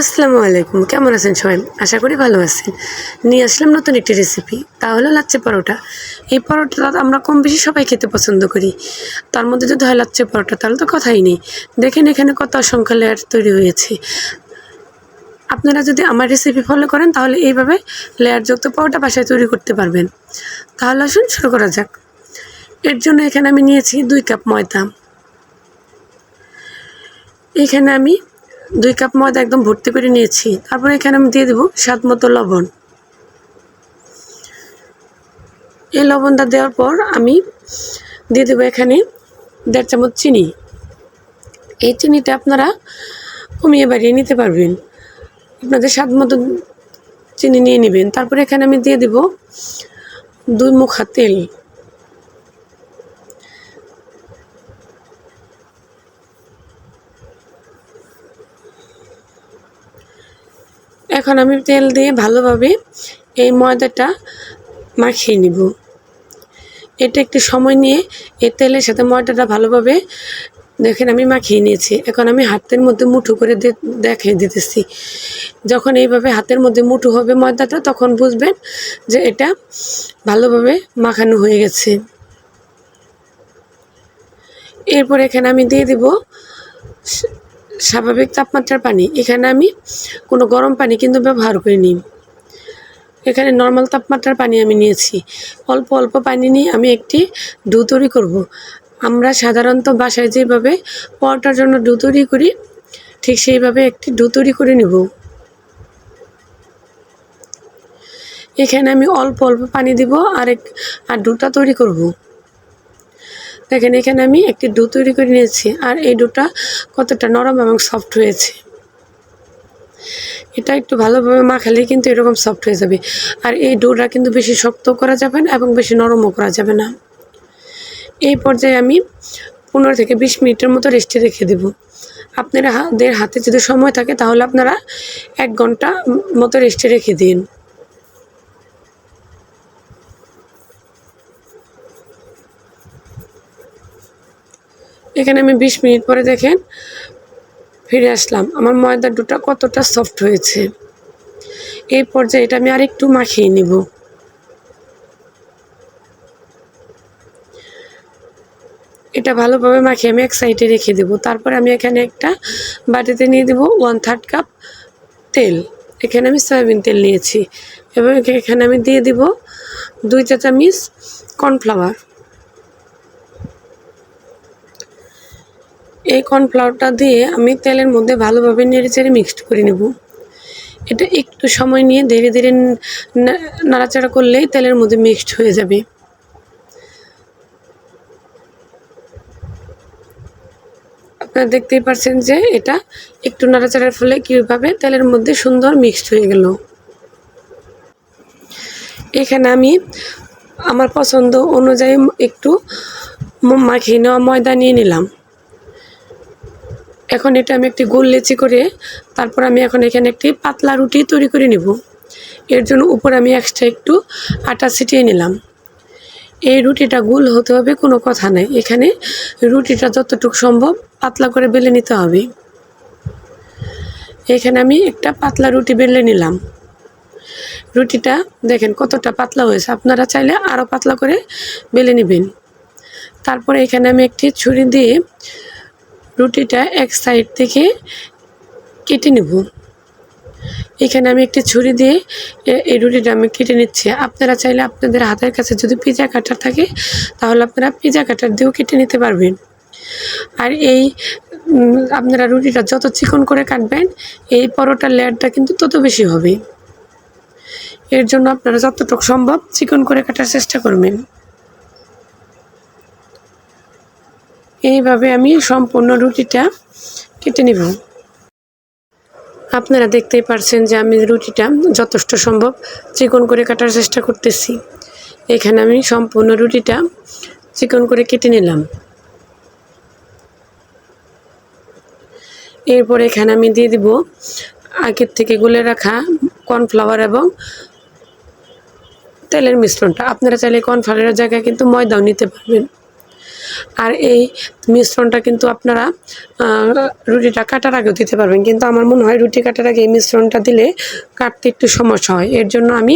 আসসালামু আলাইকুম, কেমন আছেন সবাই? আশা করি ভালো আছেন। নিয়ে আসলাম নতুন একটি রেসিপি, তা হলো লাচ্ছি পরোটা। এই পরোটাটা আমরা কম বেশি সবাই খেতে পছন্দ করি। তার মধ্যে যদি হয় লাচ্ছি পরোটা, তাহলে তো কথাই নেই। দেখেন এখানে কত অসংখ্য লেয়ার তৈরি হয়েছে। আপনারা যদি আমার রেসিপি ফলো করেন তাহলে এইভাবে লেয়ারযুক্ত পরোটা বাসায় তৈরি করতে পারবেন। তাহলে আসুন শুরু করা যাক। এর জন্য এখানে আমি নিয়েছি 2 কাপ ময়দা। এখানে আমি 2 কাপ ময়দা একদম ভর্তি করে নিয়েছি। তারপরে এখানে আমি দিয়ে দেবো স্বাদ মতো লবণ। এই লবণটা দেওয়ার পর আমি দিয়ে দেবো এখানে 1.5 চামচ চিনি। এই চিনিটা আপনারা কমিয়ে বাড়িয়ে নিতে পারবেন, আপনাদের স্বাদ মতো চিনি নিয়ে নেবেন। তারপরে এখানে আমি দিয়ে দেবো 2 মুখা তেল। এখন আমি তেল দিয়ে ভালোভাবে এই ময়দাটা মাখিয়ে নিব। এটা একটু সময় নিয়ে এই তেলের সাথে ময়দাটা ভালোভাবে দেখেন আমি মাখিয়ে নিয়েছি। এখন আমি হাতের মধ্যে মুঠো করে দেখিয়ে দিতেছি। যখন এইভাবে হাতের মধ্যে মুঠো হবে ময়দাটা, তখন বুঝবেন যে এটা ভালোভাবে মাখানো হয়ে গেছে। এরপর এখানে আমি দিয়ে দিব স্বাভাবিক তাপমাত্রার পানি। এখানে আমি কোনো গরম পানি কিন্তু ব্যবহার করিনি, এখানে নর্মাল তাপমাত্রার পানি আমি নিয়েছি। অল্প অল্প পানি নিয়ে আমি একটি ডো তৈরি করব। আমরা সাধারণত বাসায় যেভাবে পরোটার জন্য ডো তৈরি করি, ঠিক সেইভাবে একটি ডো তৈরি করে নেব। এখানে আমি অল্প অল্প পানি দিব আর ডোটা তৈরি করব। দেখেন এখানে আমি একটি ডো তৈরি করে নিয়েছি, আর এই ডোটা কতটা নরম এবং সফট হয়েছে। এটা একটু ভালোভাবে মাখালেই কিন্তু এরকম সফট হয়ে যাবে। আর এই ডোটা কিন্তু বেশি শক্ত করা যাবে না এবং বেশি নরমও করা যাবে না। এই পর্যায়ে আমি 15 থেকে 20 মিনিটের মতো রেস্টে রেখে দেব। আপনাদের হাতে যদি সময় থাকে তাহলে আপনারা 1 ঘন্টা মতো রেস্টে রেখে দিন। এখানে আমি 20 মিনিট পরে দেখেন ফিরে আসলাম। আমার ময়দার ডোটা কতটা সফট হয়েছে। এই পর্যায়ে এটা আমি আরেকটু মাখিয়ে নেব। এটা ভালোভাবে মাখিয়ে আমি এক সাইডে রেখে দেব। তারপরে আমি এখানে একটা বাটিতে নিয়ে দেব 1/3 কাপ তেল। এখানে আমি সয়াবিন তেল নিয়েছি এবং এখানে আমি দিয়ে দিব 2 চা চামচ কর্নফ্লাওয়ার। এই কর্নফ্লাওয়ারটা দিয়ে আমি তেলের মধ্যে ভালোভাবে নেড়েচেড়ে মিক্সড করে নেব। এটা একটু সময় নিয়ে ধীরে ধীরে নাড়াচাড়া করলেই তেলের মধ্যে মিক্সড হয়ে যাবে। আপনারা দেখতেই পাচ্ছেন যে এটা একটু নাড়াচাড়ার ফলে কীভাবে তেলের মধ্যে সুন্দর মিক্সড হয়ে গেল। এখানে আমি আমার পছন্দ অনুযায়ী একটু মাখিয়ে নেওয়া ময়দা নিয়ে নিলাম। এখন এটা আমি একটি গোল লেচি করে তারপর আমি এখন এখানে একটি পাতলা রুটি তৈরি করে নেব। এর জন্য উপরে আমি এক্সট্রা একটু আটা ছিটিয়ে নিলাম। এই রুটিটা গোল হতে হবে কোনো কথা নাই, এখানে রুটিটা যতটুকু সম্ভব পাতলা করে বেলে নিতে হবে। এখানে আমি একটা পাতলা রুটি বেলে নিলাম। রুটিটা দেখেন কতটা পাতলা হয়েছে, আপনারা চাইলে আরও পাতলা করে বেলে নেবেন। তারপরে এখানে আমি একটি ছুরি দিয়ে রুটিটা এক সাইড থেকে কেটে নেব। এখানে আমি একটি ছুরি দিয়ে এই রুটিটা আমি কেটে নিচ্ছি। আপনারা চাইলে আপনাদের হাতের কাছে যদি পিজা কাটার থাকে তাহলে আপনারা পিজা কাটার দিয়েও কেটে নিতে পারবেন। আর আপনারা রুটিটা যত চিকন করে কাটবেন এই পরোটার লেয়ারটা কিন্তু তত বেশি হবে। এর জন্য আপনারা যতটুকু সম্ভব চিকন করে কাটার চেষ্টা করবেন। এইভাবে আমি সম্পূর্ণ রুটিটা কেটে নেব। আপনারা দেখতেই পারছেন যে আমি রুটিটা যথেষ্ট সম্ভব চিকন করে কাটার চেষ্টা করতেছি। এখানে আমি সম্পূর্ণ রুটিটা চিকন করে কেটে নিলাম। এরপর এখানে আমি দিয়ে দিব আগের থেকে গুলে রাখা কর্নফ্লাওয়ার এবং তেলের মিশ্রণটা। আপনারা চাইলে কর্নফ্লাওয়ারের জায়গায় কিন্তু ময়দাও নিতে পারবেন। আর এই মিশ্রণটা কিন্তু আপনারা রুটিটা কাটার আগেও দিতে পারবেন, কিন্তু আমার মনে হয় রুটি কাটার আগে এই মিশ্রণটা দিলে কাটতে একটু সমস্যা হয়। এর জন্য আমি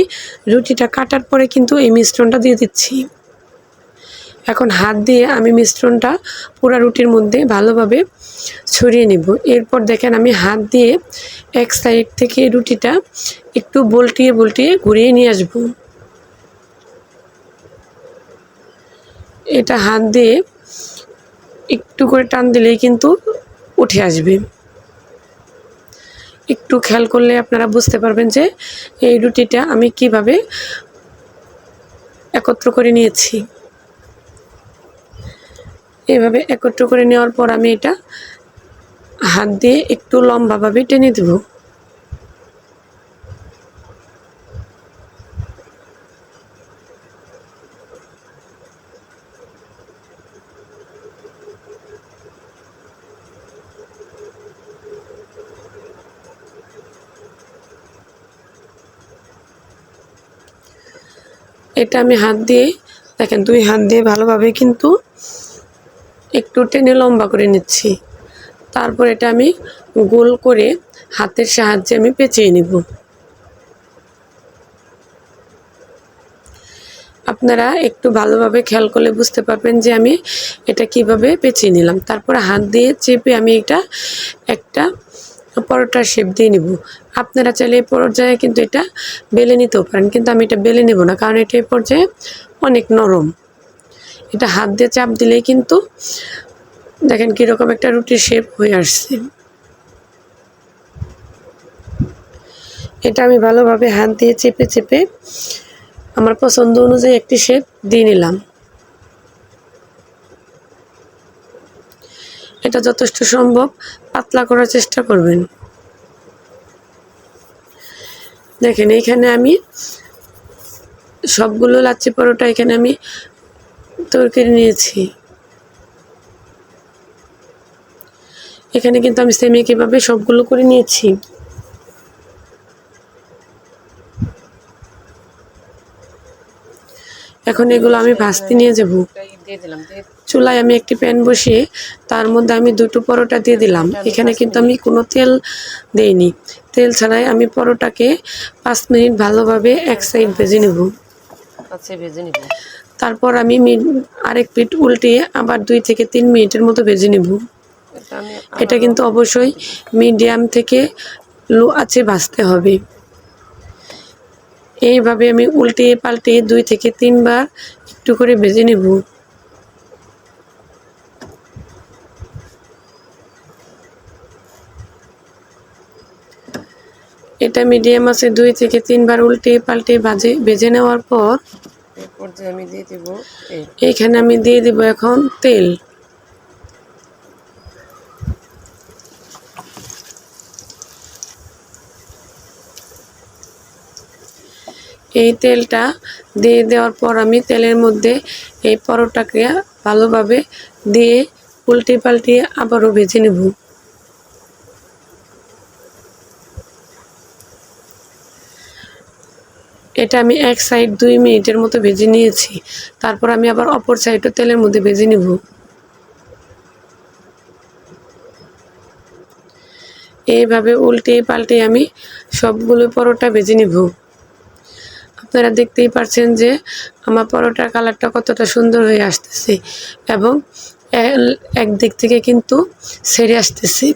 রুটিটা কাটার পরে কিন্তু এই মিশ্রণটা দিয়ে দিচ্ছি। এখন হাত দিয়ে আমি মিশ্রণটা পুরা রুটির মধ্যে ভালোভাবে ছড়িয়ে নেব। এরপর দেখেন আমি হাত দিয়ে এক সাইড থেকে রুটিটা একটু বল্টিয়ে বল্টিয়ে ঘুরিয়ে নিয়ে আসব। এটা হাত দিয়ে একটু করে টান দিলেই কিন্তু উঠে আসবে। একটু খেয়াল করলে আপনারা বুঝতে পারবেন যে এই রুটিটা আমি কিভাবে একত্র করে নিয়েছি। এভাবে একত্র করে নেওয়ার পর আমি এটা হাত দিয়ে একটু লম্বাভাবে টেনে দেব। এটা আমি হাত দিয়ে দেখেন 2 হাত দিয়ে ভালোভাবে কিন্তু একটু টেনে লম্বা করে নিচ্ছি। তারপর এটা আমি গোল করে হাতের সাহায্যে আমি পেঁচিয়ে নেব। আপনারা একটু ভালোভাবে খেয়াল করলে বুঝতে পারবেন যে আমি এটা কিভাবে পেঁচিয়ে নিলাম। তারপরে হাত দিয়ে চেপে আমি এটা একটা পরোটার শেপ দিয়ে নিব। আপনারা চাইলে এই পর্যায়ে কিন্তু এটা বেলে নিতেও পারেন, কিন্তু আমি এটা বেলে নেব না, কারণ এটা এই পর্যায়ে অনেক নরম। এটা হাত দিয়ে চাপ দিলেই কিন্তু দেখেন কীরকম একটা রুটির শেপ হয়ে আসছে। এটা আমি ভালোভাবে হাত দিয়ে চেপে চেপে আমার পছন্দ অনুযায়ী একটি শেপ দিয়ে নিলাম। এটা যথেষ্ট সম্ভব পাতলা করার চেষ্টা করবেন। দেখেন এইখানে আমি সবগুলো লাচ্ছি পরোটা এখানে আমি তৈরি করে নিয়েছি। এখানে কিন্তু আমি সেম একইভাবে সবগুলো করে নিয়েছি। এখন এগুলো আমি ভাজতে নিয়ে যাব। চুলায় আমি একটি প্যান বসিয়ে তার মধ্যে আমি 2টো পরোটা দিয়ে দিলাম। এখানে কিন্তু আমি কোনো তেল দেইনি। তেল ছাড়াই আমি পরোটাকে 5 মিনিট ভালোভাবে এক সাইড ভেজে নেব। তারপর আমি আরেক পিঠ উল্টিয়ে আবার 2 থেকে 3 মিনিটের মতো ভেজে নেব। এটা কিন্তু অবশ্যই মিডিয়াম থেকে লো আঁচে ভাজতে হবে। এইভাবে আমি উল্টিয়ে পাল্টিয়ে 2 থেকে 3 বার একটু করে ভেজে নেব। এটা মিডিয়াম আছে 2 থেকে 3 বার উল্টিয়ে পাল্টিয়ে ভেজে নেওয়ার পর এরপর যে আমি দিয়ে দেব এইখানে আমি দিয়ে দেব এখন তেল। এই তেলটা দিয়ে দেওয়ার পর আমি তেলের মধ্যে এই পরোটাকে ভালোভাবে দিয়ে উল্টে পাল্টিয়ে আবারও ভেজে নেব। এটা আমি এক সাইড 2 মিনিটের মতো ভেজে নিয়েছি। তারপর আমি আবার অপর সাইডও তেলের মধ্যে ভেজে নেব। এইভাবে উল্টে পাল্টে আমি সবগুলো পরোটা ভেজে নেব। আপনারা দেখতেই পাচ্ছেন যে আমার পরোটার কালারটা কতটা সুন্দর হয়ে আসতেছে এবং একদিক থেকে কিন্তু ছেড়ে আসতেছে।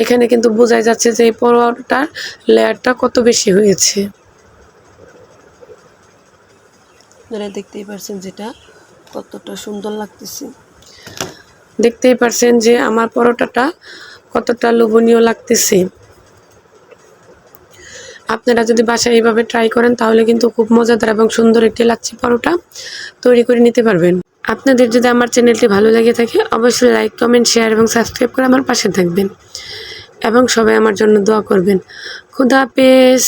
এখানে কিন্তু বোঝাই যাচ্ছে যে এই পরোটার লেয়ারটা কত বেশি হয়েছে। আপনারা দেখতেই পাচ্ছেন যেটা কতটা সুন্দর লাগতেছে। দেখতেই পাচ্ছেন যে আমার পরোটাটা কতটা লোভনীয় লাগতেছে। আপনারা যদি বাসায় এইভাবে ট্রাই করেন তাহলে কিন্তু খুব মজাদার এবং সুন্দর একটি লাচ্ছি পরোটা তৈরি করে নিতে পারবেন। আপনাদের যদি আমার চ্যানেলটি ভালো লেগে থাকে অবশ্যই লাইক, কমেন্ট, শেয়ার এবং সাবস্ক্রাইব করে আমার পাশে থাকবেন এবং সবাই আমার জন্য দোয়া করবেন। খুদা হাফেজ।